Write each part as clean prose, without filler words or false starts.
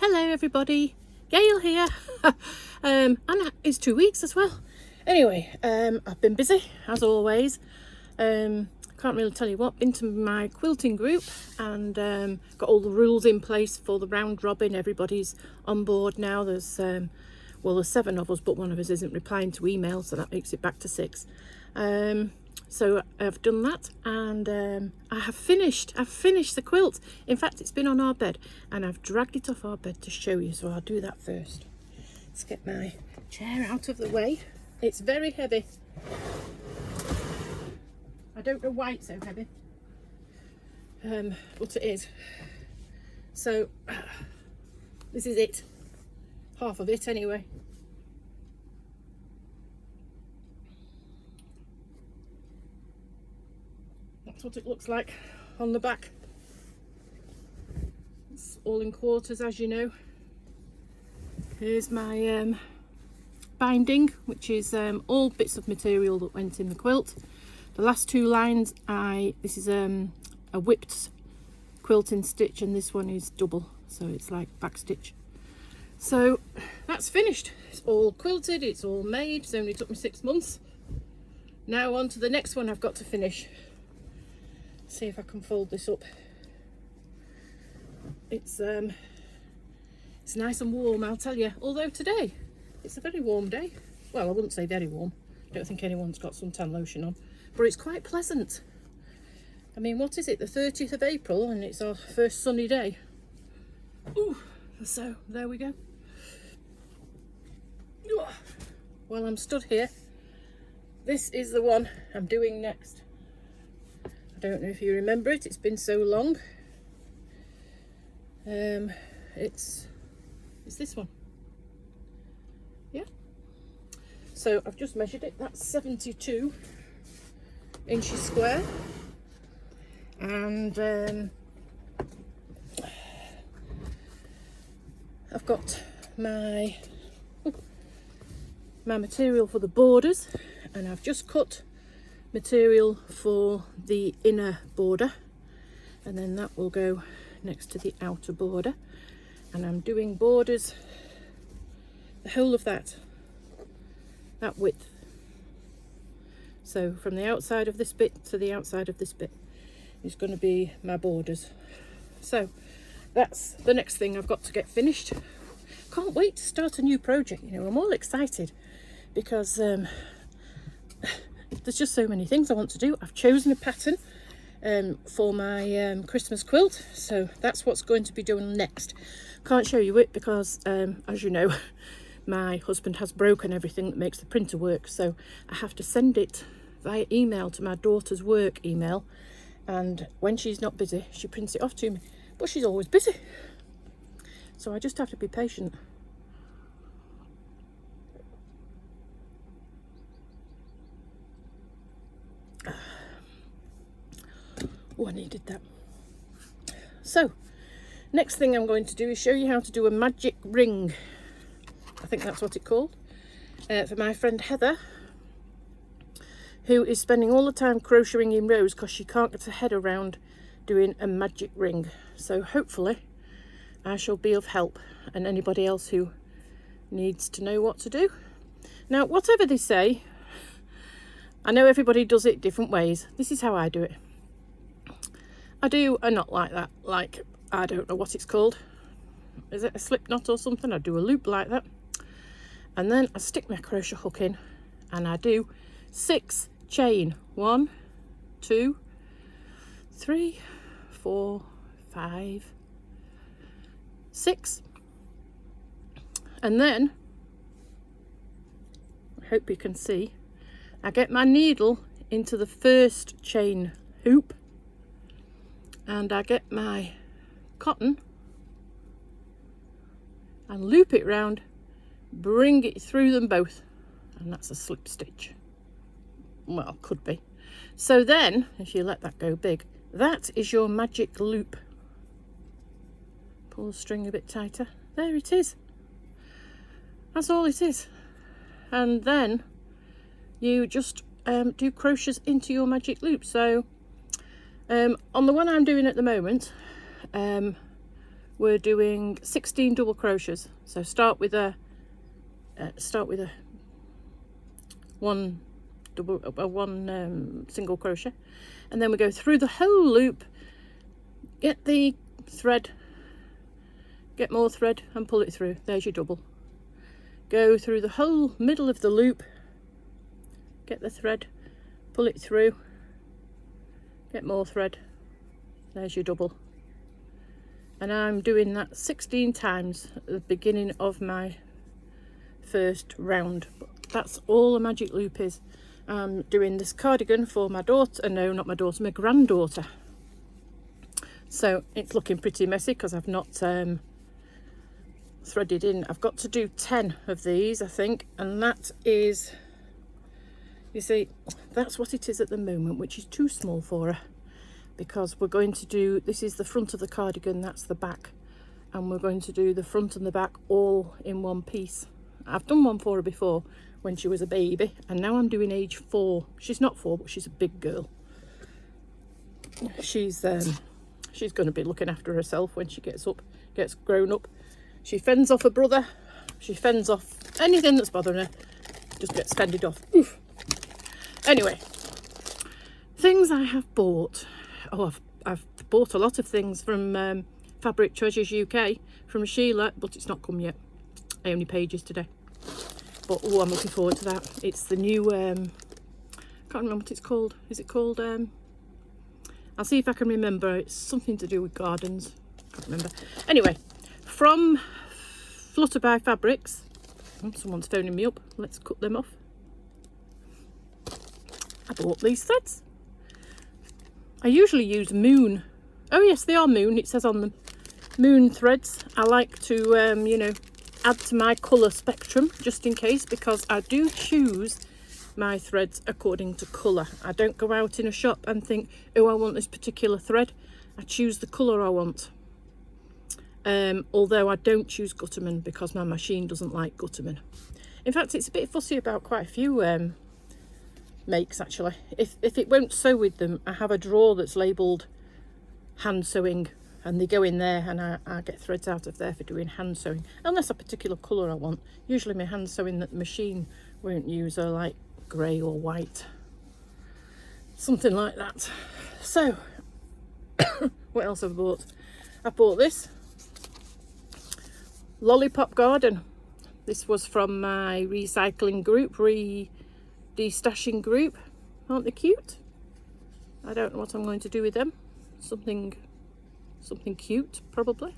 Hello everybody, Gail here. And it's 2 weeks as well. Anyway, I've been busy as always. Can't really tell you what, been to my quilting group and got all the rules in place for the round robin. Everybody's on board now. There's 7 of us, but one of us isn't replying to emails, so that makes it back to 6. So I've done that, and I've finished the quilt. In fact, it's been on our bed and I've dragged it off our bed to show you, so I'll do that first. Let's get my chair out of the way. It's very heavy. I don't know why it's so heavy, but it is. So this is it, half of it anyway. That's what it looks like on the back. It's all in quarters, as you know. Here's my binding, which is all bits of material that went in the quilt. The last 2 lines, this is a whipped quilting stitch, and this one is double, so it's like back stitch. So that's finished. It's all quilted, it's all made. It's only took me 6 months. Now on to the next one I've got to finish. See if I can fold this up. It's nice and warm, I'll tell you. Although today it's a very warm day. Well, I wouldn't say very warm. I don't think anyone's got suntan lotion on, but it's quite pleasant. I mean, what is it? The 30th of April, and it's our first sunny day. Ooh, so there we go. While I'm stood here, this is the one I'm doing next. I don't know if you remember it, it's been so long. It's this one. Yeah. So I've just measured it, that's 72 inches square. And I've got my material for the borders, and I've just cut material for the inner border, and then that will go next to the outer border. And I'm doing borders, the whole of that width. So from the outside of this bit to the outside of this bit is going to be my borders. So that's the next thing I've got to get finished. Can't wait to start a new project. You know, I'm all excited because there's just so many things I want to do. I've chosen a pattern for my Christmas quilt, so that's what's going to be done next. Can't show you it because as you know, my husband has broken everything that makes the printer work, so I have to send it via email to my daughter's work email, and when she's not busy she prints it off to me, but she's always busy, so I just have to be patient. Oh, I needed that. So next thing I'm going to do is show you how to do a magic ring. I think that's what it's called, for my friend Heather, who is spending all the time crocheting in rows because she can't get her head around doing a magic ring. So hopefully I shall be of help, and anybody else who needs to know what to do. Now, whatever they say, I know everybody does it different ways. This is how I do it. I do a knot like that, like, I don't know what it's called. Is it a slip knot or something? I do a loop like that, and then I stick my crochet hook in, and I do 6 chain. 1, 2, 3, 4, 5, 6, and then I hope you can see, I get my needle into the first chain hoop, and I get my cotton and loop it round, bring it through them both, and that's a slip stitch. Well, could be. So then if you let that go big, that is your magic loop. Pull the string a bit tighter. There it is. That's all it is. And then you just do crochets into your magic loop. So on the one I'm doing at the moment, we're doing 16 double crochets. So start with a one single crochet, and then we go through the whole loop, get the thread, get more thread and pull it through. There's your double. Go through the whole middle of the loop, get the thread, pull it through, get more thread. There's your double. And I'm doing that 16 times at the beginning of my first round. That's all a magic loop is. I'm doing this cardigan for my daughter, no, not my daughter, my granddaughter. So it's looking pretty messy because I've not threaded in. I've got to do 10 of these, I think, and that is, you see, that's what it is at the moment, which is too small for her, because we're going to do, this is the front of the cardigan, that's the back, and we're going to do the front and the back all in one piece. I've done one for her before when she was a baby, and now I'm doing age 4. She's not 4, but she's a big girl. She's going to be looking after herself when she gets grown up. She fends off her brother. She fends off anything that's bothering her. Just gets fended off. Oof. Anyway, things I have bought. Oh, I've bought a lot of things from Fabric Treasures UK from Sheila, but it's not come yet. I only paid yesterday. But oh, I'm looking forward to that. It's the new I can't remember what it's called. Is it called I'll see if I can remember. It's something to do with gardens. I can't remember. Anyway, from Flutter by Fabrics. Oh, someone's phoning me up. Let's cut them off. I bought these threads. I usually use Moon. Oh yes, they are Moon. It says on them. Moon threads. I like to you know, add to my colour spectrum just in case, because I do choose my threads according to colour. I don't go out in a shop and think, oh, I want this particular thread. I choose the colour I want. Although I don't choose Gutterman because my machine doesn't like Gutterman. In fact, it's a bit fussy about quite a few makes actually. If it won't sew with them, I have a drawer that's labelled hand sewing, and they go in there, and I get threads out of there for doing hand sewing, unless a particular colour I want. Usually my hand sewing that the machine won't use are like grey or white, something like that. So what else have I bought? I bought this Lollipop Garden. This was from my recycling group, destashing group. Aren't they cute? I don't know what I'm going to do with them. Something cute, probably.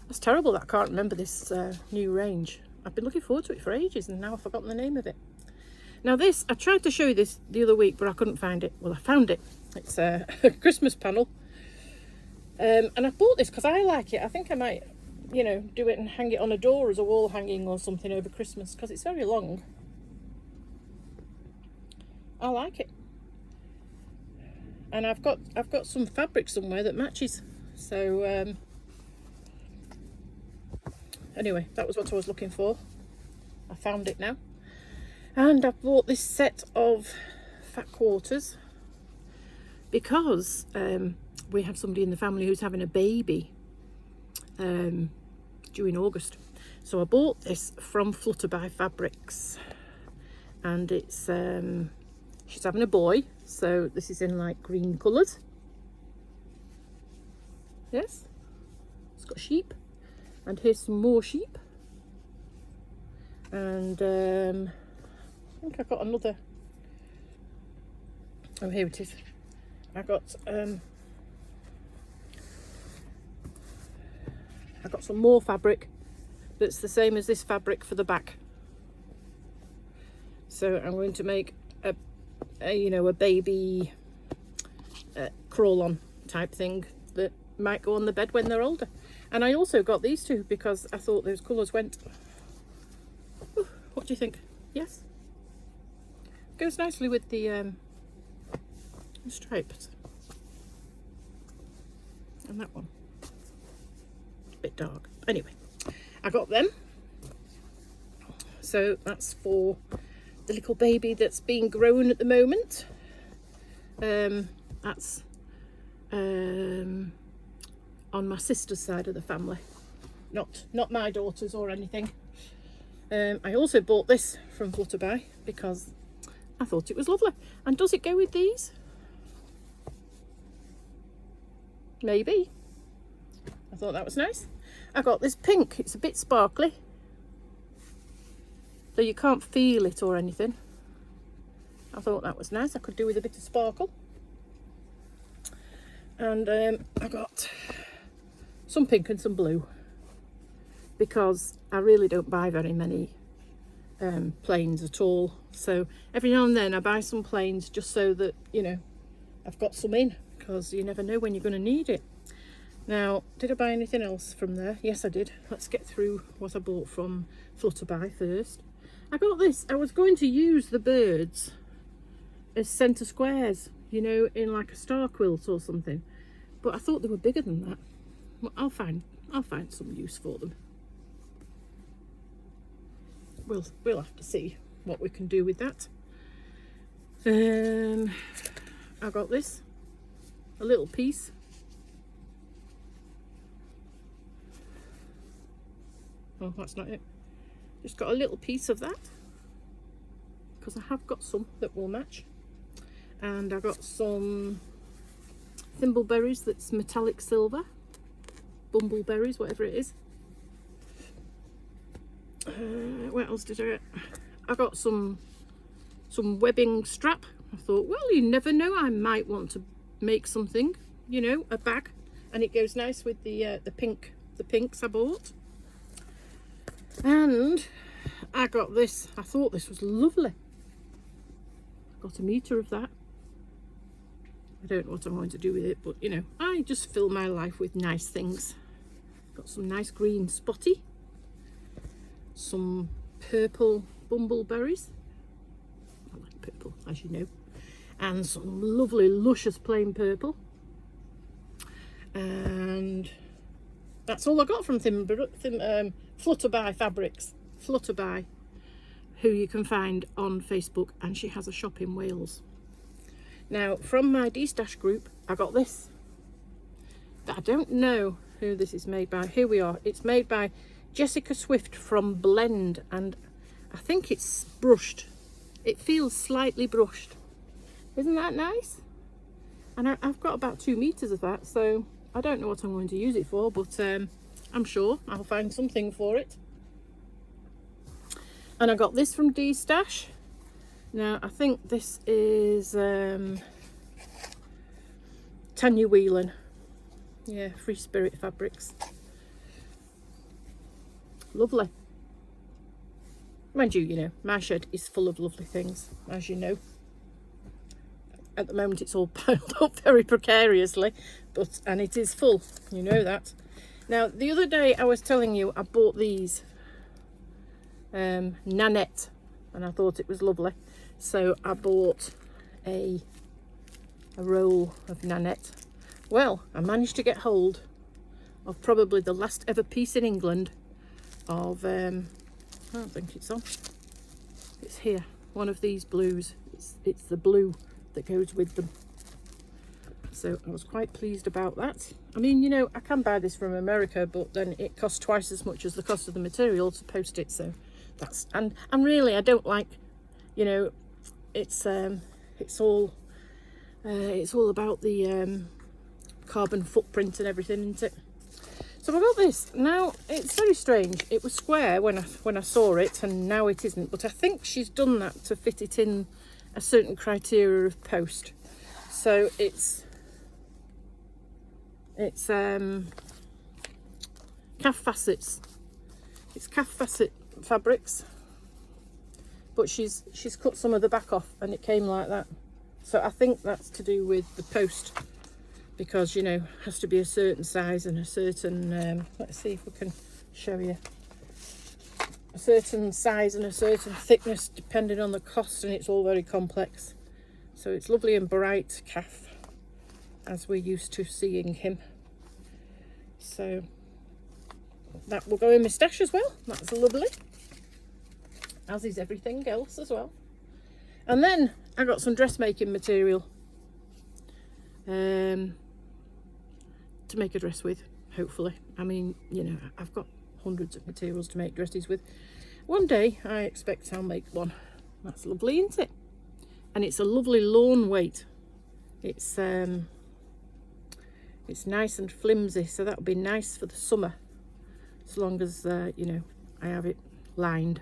That's terrible that I can't remember this new range. I've been looking forward to it for ages, and now I've forgotten the name of it. Now this, I tried to show you this the other week, but I couldn't find it. Well, I found it. It's a Christmas panel. And I bought this because I like it. I think I might, you know, do it and hang it on a door as a wall hanging or something over Christmas, because it's very long. I like it. And I've got some fabric somewhere that matches. So anyway, that was what I was looking for. I found it now. And I've bought this set of fat quarters because we have somebody in the family who's having a baby due in August. So I bought this from Flutter by Fabrics, and it's she's having a boy, so this is in like green colours. Yes, it's got sheep, and here's some more sheep, and I think I've got another. Oh, here it is. I got some more fabric that's the same as this fabric for the back. So I'm going to make a you know, a baby crawl on type thing that might go on the bed when they're older. And I also got these two because I thought those colours went. Ooh, what do you think? Yes, goes nicely with the stripes. And that one, a bit dark. Anyway, I got them. So that's for the little baby that's being grown at the moment. That's on my sister's side of the family, not my daughters or anything. I also bought this from Flutterby because I thought it was lovely. And does it go with these? Maybe. I thought that was nice. I got this pink. It's a bit sparkly, so you can't feel it or anything. I thought that was nice. I could do with a bit of sparkle. And I got some pink and some blue because I really don't buy very many plains at all. So every now and then I buy some plains just so that, you know, I've got some in, because you never know when you're going to need it. Now, did I buy anything else from there? Yes, I did. Let's get through what I bought from Flutterby first. I got this. I was going to use the birds as centre squares, you know, in like a star quilt or something, but I thought they were bigger than that. Well, I'll find some use for them. We'll have to see what we can do with that. I got this, a little piece. Oh, that's not it. Just got a little piece of that because I have got some that will match. And I got some thimbleberries that's metallic silver, bumbleberries, whatever it is. What else did I get? I got some webbing strap. I thought, well, you never know, I might want to make something, you know, a bag, and it goes nice with the pinks I bought. And I got this. I thought this was lovely. Got a metre of that. I don't know what I'm going to do with it, but you know, I just fill my life with nice things. Got some nice green spotty, some purple bumbleberries. I like purple, as you know, and some lovely luscious plain purple. And that's all I got from Flutterby Fabrics. Flutterby, who you can find on Facebook, and she has a shop in Wales. Now, from my destash group, I got this. I don't know who this is made by. Here we are. It's made by Jessica Swift from Blend, and I think it's brushed. It feels slightly brushed. Isn't that nice? And I've got about 2 meters of that, so I don't know what I'm going to use it for, but I'm sure I'll find something for it. And I got this from destash. Now, I think this is Tanya Whelan. Yeah, Free Spirit Fabrics. Lovely. Mind you, you know, my shed is full of lovely things, as you know. At the moment, it's all piled up very precariously, and it is full, you know that. Now, the other day I was telling you I bought these Nanette, and I thought it was lovely. So I bought a roll of Nanette. Well, I managed to get hold of probably the last ever piece in England of, I don't think it's on. It's here, one of these blues. It's the blue that goes with them. So I was quite pleased about that. I mean, you know, I can buy this from America, but then it costs twice as much as the cost of the material to post it. So that's, and really, I don't like, you know, it's all about the carbon footprint and everything, isn't it? So I got this. Now, it's very strange. It was square when I saw it, and now it isn't. But I think she's done that to fit it in a certain criteria of post. So it's calf facets. It's calf facet fabrics, but she's cut some of the back off, and it came like that. So I think that's to do with the post, because, you know, it has to be a certain size and a certain let's see if we can show you, a certain size and a certain thickness depending on the cost, and it's all very complex. So it's lovely and bright calf, as we're used to seeing him. So that will go in my stash as well. That's lovely, as is everything else as well. And then I got some dressmaking material to make a dress with. hopefully. I mean, you know, I've got hundreds of materials to make dresses with. One day I expect I'll make one. That's lovely, isn't it? And it's a lovely lawn weight. It's nice and flimsy, so that'll be nice for the summer, as long as you know, I have it lined.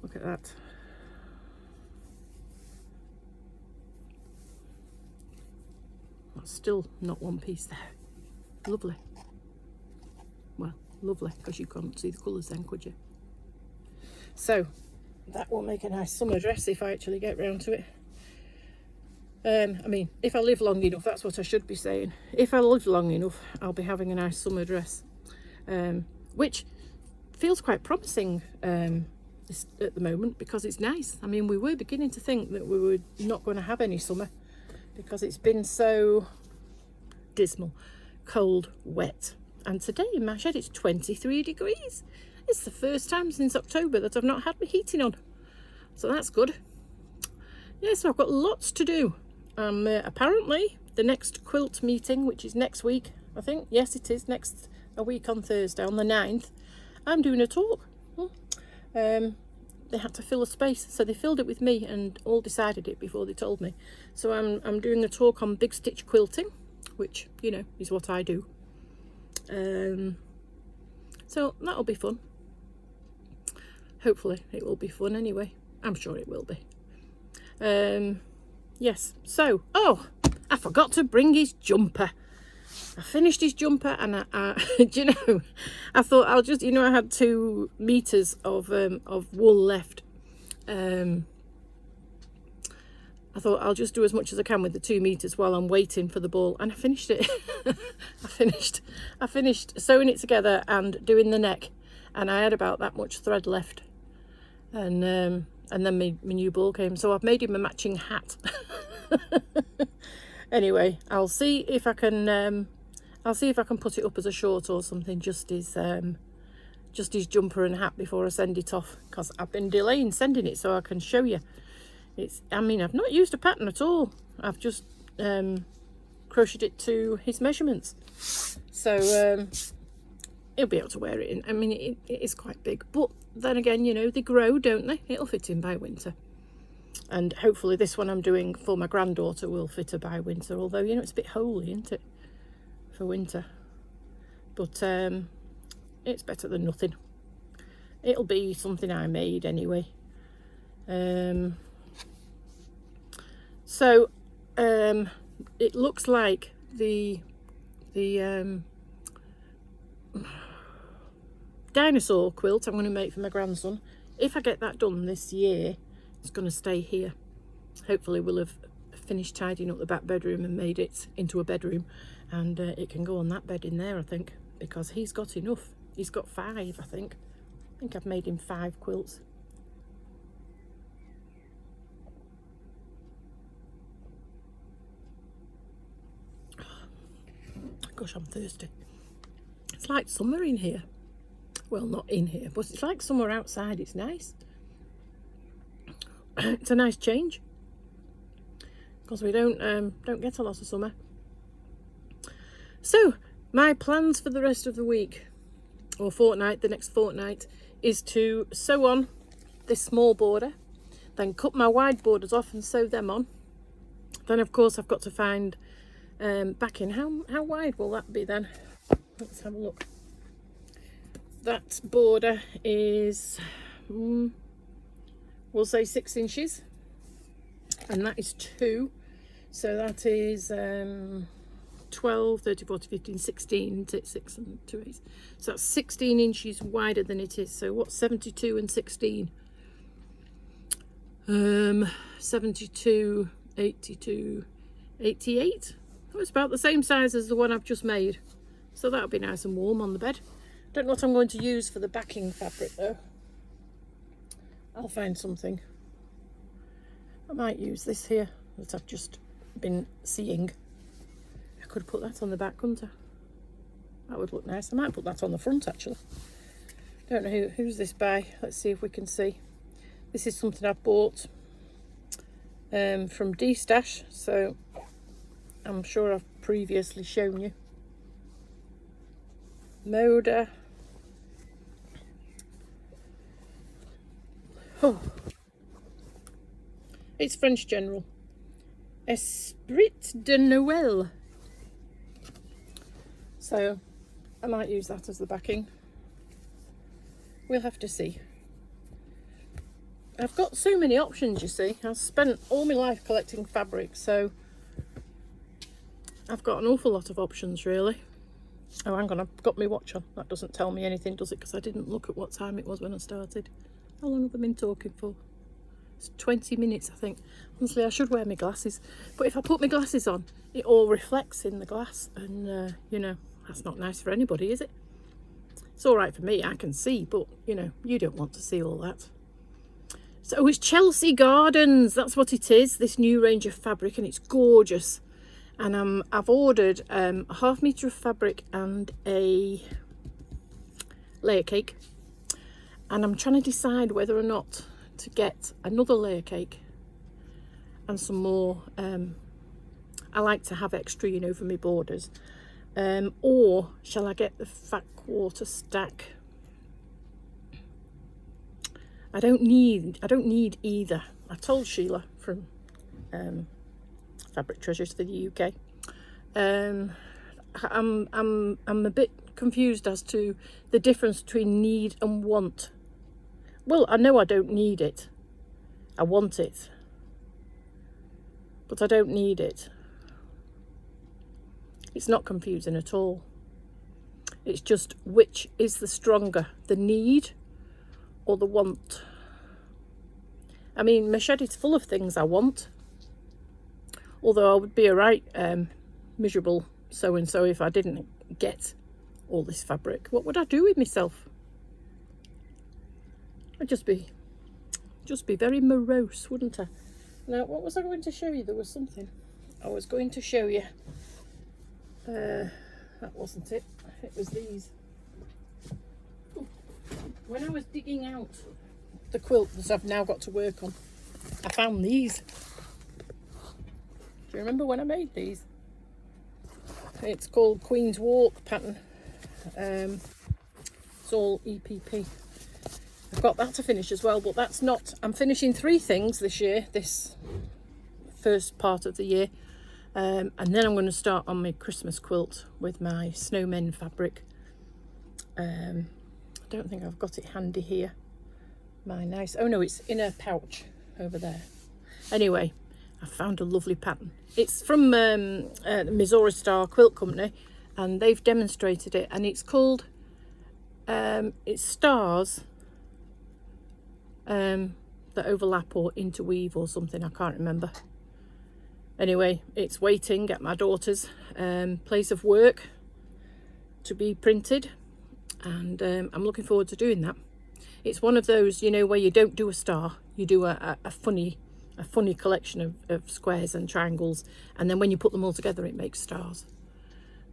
Look at that. That's still not one piece there. Lovely. Well, lovely, because you couldn't see the colours then, could you? So that will make a nice summer dress if I actually get round to it. I mean, if I live long enough, that's what I should be saying. If I live long enough, I'll be having a nice summer dress, which feels quite promising at the moment, because it's nice. I mean, we were beginning to think that we were not going to have any summer because it's been so dismal, cold, wet. And today in my shed it's 23 degrees. It's the first time since October that I've not had my heating on, so that's good. Yeah, so I've got lots to do. Apparently the next quilt meeting, which is next week, I think, yes it is, a week on Thursday, on the 9th, I'm doing a talk. They had to fill a space, so they filled it with me and all decided it before they told me. So I'm doing a talk on big stitch quilting, which, you know, is what I do. So that'll be fun. Hopefully it will be fun anyway. I'm sure it will be. Yes, so, oh, I forgot to bring his jumper. I finished his jumper, and do you know, I thought I'll just, you know, I had 2 meters of wool left. I thought I'll just do as much as I can with the 2 meters while I'm waiting for the ball, and I finished it. I finished sewing it together and doing the neck, and I had about that much thread left, and then my new ball came, so I've made him a matching hat. Anyway, I'll see if I can put it up as a short or something, just his jumper and hat, before I send it off, because I've been delaying sending it so I can show you. I mean, I've not used a pattern at all. I've just crocheted it to his measurements, so he'll be able to wear it in. I mean, it is quite big, but then again, you know, they grow, don't they? It'll fit in by winter. And hopefully this one I'm doing for my granddaughter will fit her by winter, although, you know, it's a bit holy, isn't it, for winter? But it's better than nothing. It'll be something I made anyway. So it looks like the dinosaur quilt I'm going to make for my grandson, if I get that done this year, it's going to stay here. Hopefully we'll have finished tidying up the back bedroom and made it into a bedroom, and it can go on that bed in there, I think, because he's got enough. He's got 5, I think. I think I've made him 5 quilts. Gosh, I'm thirsty. It's like summer in here. Well, not in here, but it's like summer outside. It's nice. It's a nice change, because we don't get a lot of summer. So my plans for the rest of the week, or fortnight, the next fortnight, is to sew on this small border, then cut my wide borders off and sew them on. Then of course I've got to find backing. How wide will that be then? Let's have a look. That border is we'll say 6 inches, and that is 2, so that is 12, 13, 14, 15, 16, 6 and 2 8. So that's 16 inches wider than it is. So what's 72 and 16? 72, 82, 88. Oh, it's about the same size as the one I've just made, so that'll be nice and warm on the bed. Don't know what I'm going to use for the backing fabric though. I'll find something. I might use this here that I've just been seeing. I could put that on the back, couldn't I? That would look nice. I might put that on the front actually. Don't know who's this by. Let's see if we can see. This is something I've bought from destash, so I'm sure I've previously shown you. Moda. Oh, it's French General. Esprit de Noël. So I might use that as the backing. We'll have to see. I've got so many options, you see. I've spent all my life collecting fabric, so I've got an awful lot of options, really. Oh, hang on, I've got my watch on. That doesn't tell me anything, does it? Because I didn't look at what time it was when I started. How long have I been talking for? It's 20 minutes, I think. Honestly, I should wear my glasses. But if I put my glasses on, it all reflects in the glass. And, you know, that's not nice for anybody, is it? It's all right for me, I can see. But, you know, you don't want to see all that. So it's Chelsea Gardens. That's what it is, this new range of fabric. And it's gorgeous. And I've ordered a ½ metre of fabric and a layer cake. And I'm trying to decide whether or not to get another layer cake and some more. I like to have extra, you know, for my borders. Or shall I get the fat quarter stack? I don't need either. I told Sheila from Fabric Treasures for the UK. I'm a bit confused as to the difference between need and want. Well, I know I don't need it. I want it. But I don't need it. It's not confusing at all. It's just which is the stronger, the need or the want. I mean, my shed is full of things I want. Although I would be a right miserable so-and-so if I didn't get all this fabric. What would I do with myself? I'd just be very morose, wouldn't I? Now, what was I going to show you? There was something I was going to show you. That wasn't it. It was these. Ooh. When I was digging out the quilt that I've now got to work on, I found these. Do you remember when I made these? It's called Queen's Walk pattern. It's all EPP. I've got that to finish as well, but that's not. I'm finishing 3 things this year, this first part of the year, and then I'm going to start on my Christmas quilt with my snowmen fabric. I don't think I've got it handy here. My nice. Oh no, it's in a pouch over there. Anyway, I found a lovely pattern. It's from Missouri Star Quilt Company, and they've demonstrated it, and it's called it's stars that overlap or interweave or something. I can't remember. Anyway, it's waiting at my daughter's place of work to be printed, and I'm looking forward to doing that. It's one of those, you know, where you don't do a star, you do a funny collection of squares and triangles, and then when you put them all together it makes stars.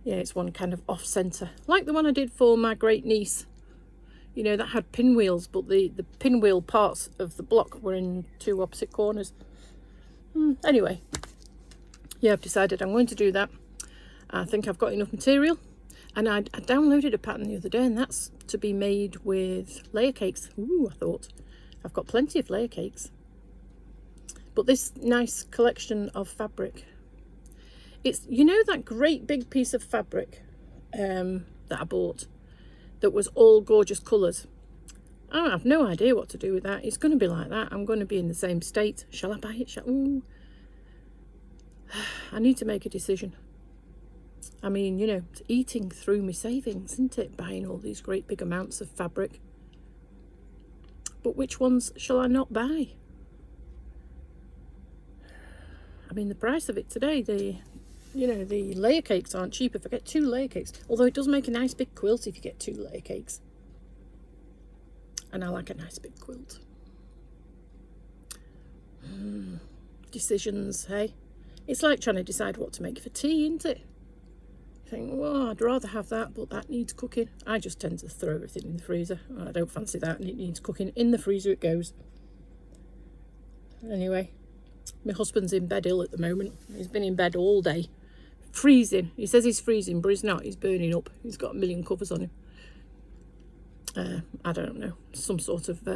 Yeah, it's one kind of off centre, like the one I did for my great niece. You know, that had pinwheels, but the pinwheel parts of the block were in 2 opposite corners. Anyway, yeah, I've decided I'm going to do that. I think I've got enough material, and I downloaded a pattern the other day, and that's to be made with layer cakes. Ooh, I thought I've got plenty of layer cakes. But this nice collection of fabric, it's, you know, that great big piece of fabric that I bought that was all gorgeous colours. I have no idea what to do with that. It's going to be like that. I'm going to be in the same state. Shall I buy it? Ooh. I need to make a decision. I mean, you know, it's eating through my savings, isn't it? Buying all these great big amounts of fabric. But which ones shall I not buy? I mean, the price of it today, the layer cakes aren't cheap if I get 2 layer cakes. Although it does make a nice big quilt if you get 2 layer cakes. And I like a nice big quilt. Decisions, hey? It's like trying to decide what to make for tea, isn't it? You think, well, I'd rather have that, but that needs cooking. I just tend to throw everything in the freezer. I don't fancy that, and it needs cooking. In the freezer it goes. Anyway, my husband's in bed ill at the moment. He's been in bed all day, freezing. He says he's freezing, but he's not. He's burning up. He's got a million covers on him. I don't know. Some sort of...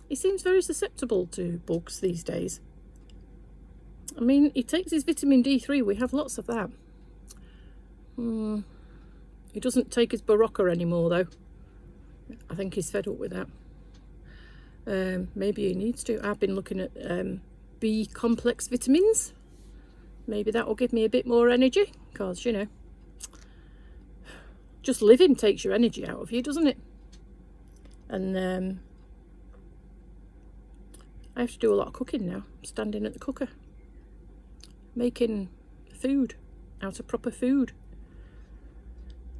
he seems very susceptible to bugs these days. I mean, he takes his vitamin D3. We have lots of that. He doesn't take his Barocca anymore, though. I think he's fed up with that. Maybe he needs to. I've been looking at B complex vitamins. Maybe that will give me a bit more energy, because, you know, just living takes your energy out of you, doesn't it? And I have to do a lot of cooking now. I'm standing at the cooker, making food out of proper food.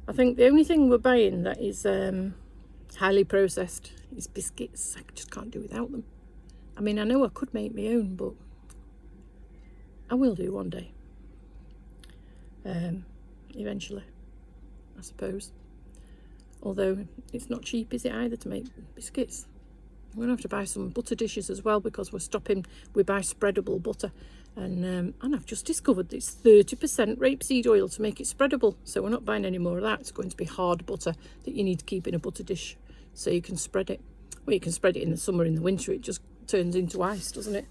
I think the only thing we're buying that is highly processed is biscuits. I just can't do without them. I mean, I know I could make my own, but I will do one day. Eventually, I suppose. Although it's not cheap, is it, either, to make biscuits? I'm going to have to buy some butter dishes as well, because we buy spreadable butter. And I've just discovered it's 30% rapeseed oil to make it spreadable. So we're not buying any more of that. It's going to be hard butter that you need to keep in a butter dish so you can spread it. Well, you can spread it in the summer. In the winter, it just turns into ice, doesn't it?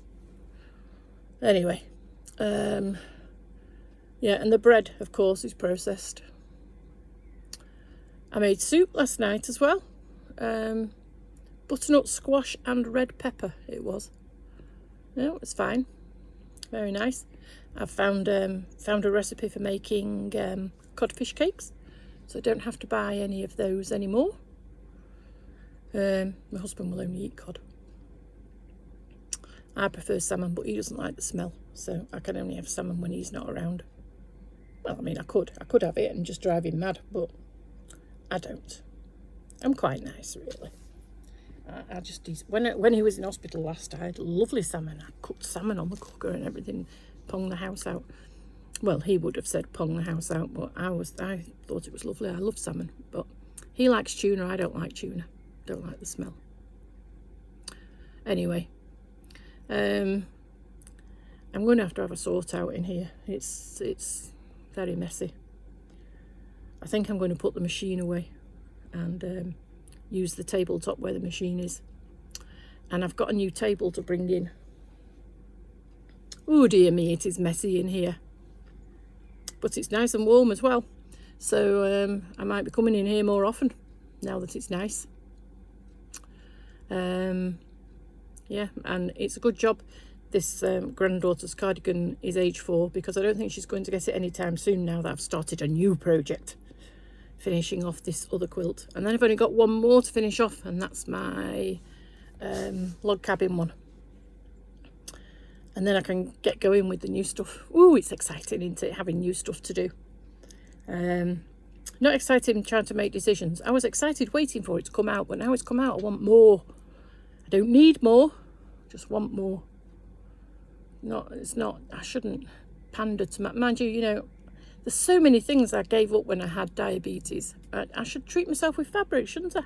Anyway, yeah, and the bread, of course, is processed. I made soup last night as well. Butternut squash and red pepper it was. No, it's fine. Very nice. I've found a recipe for making codfish cakes, so I don't have to buy any of those anymore. My husband will only eat cod. I prefer salmon, but he doesn't like the smell, so I can only have salmon when he's not around. Well, I mean, I could have it and just drive him mad, but I don't. I'm quite nice, really. I just, when he was in hospital last, I had lovely salmon. I cooked salmon on the cooker and everything, ponged the house out. Well, he would have said pong the house out, but I thought it was lovely. I love salmon, but he likes tuna. I don't like tuna. Don't like the smell. Anyway, I'm going to have a sort out in here. It's very messy. I think I'm going to put the machine away and use the tabletop where the machine is. And I've got a new table to bring in. Oh dear me, it is messy in here. But it's nice and warm as well. So I might be coming in here more often now that it's nice. Yeah, and it's a good job this granddaughter's cardigan is age 4, because I don't think she's going to get it anytime soon now that I've started a new project, finishing off this other quilt. And then I've only got one more to finish off, and that's my log cabin one. And then I can get going with the new stuff. Ooh, it's exciting, isn't it, having new stuff to do. Not exciting trying to make decisions. I was excited waiting for it to come out, but now it's come out, I want more. I don't need more, just want more. I shouldn't pander to mind you, you know, there's so many things I gave up when I had diabetes. I should treat myself with fabric, shouldn't I?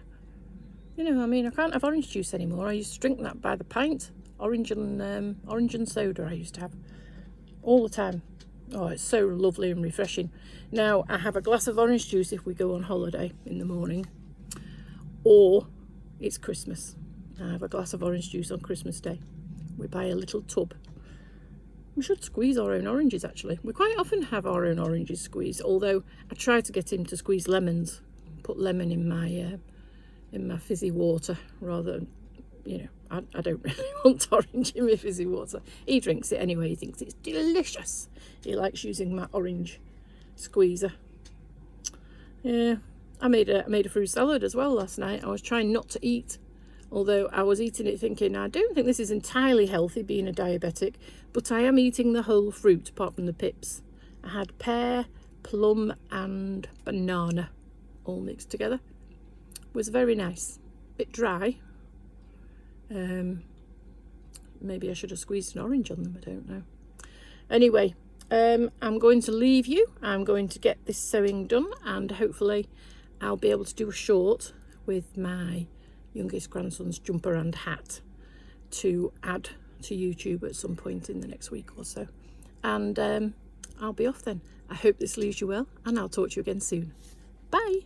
You know, I mean, I can't have orange juice anymore. I used to drink that by the pint. Orange and soda I used to have all the time. Oh, it's so lovely and refreshing. Now I have a glass of orange juice if we go on holiday in the morning, or it's Christmas. I have a glass of orange juice on Christmas Day. We buy a little tub. We should squeeze our own oranges, actually. We quite often have our own oranges squeezed, although I try to get him to squeeze lemons. Put lemon in my fizzy water rather than, you know, I don't really want orange in my fizzy water. He drinks it anyway. He thinks it's delicious. He likes using my orange squeezer. Yeah, I made a fruit salad as well last night. I was trying not to eat, although I was eating it thinking, I don't think this is entirely healthy being a diabetic, but I am eating the whole fruit apart from the pips. I had pear, plum and banana all mixed together. It was very nice. Bit dry. Maybe I should have squeezed an orange on them, I don't know. Anyway, I'm going to leave you. I'm going to get this sewing done, and hopefully I'll be able to do a short with my youngest grandson's jumper and hat to add to YouTube at some point in the next week or so. And I'll be off then. I hope this leaves you well, and I'll talk to you again soon. Bye.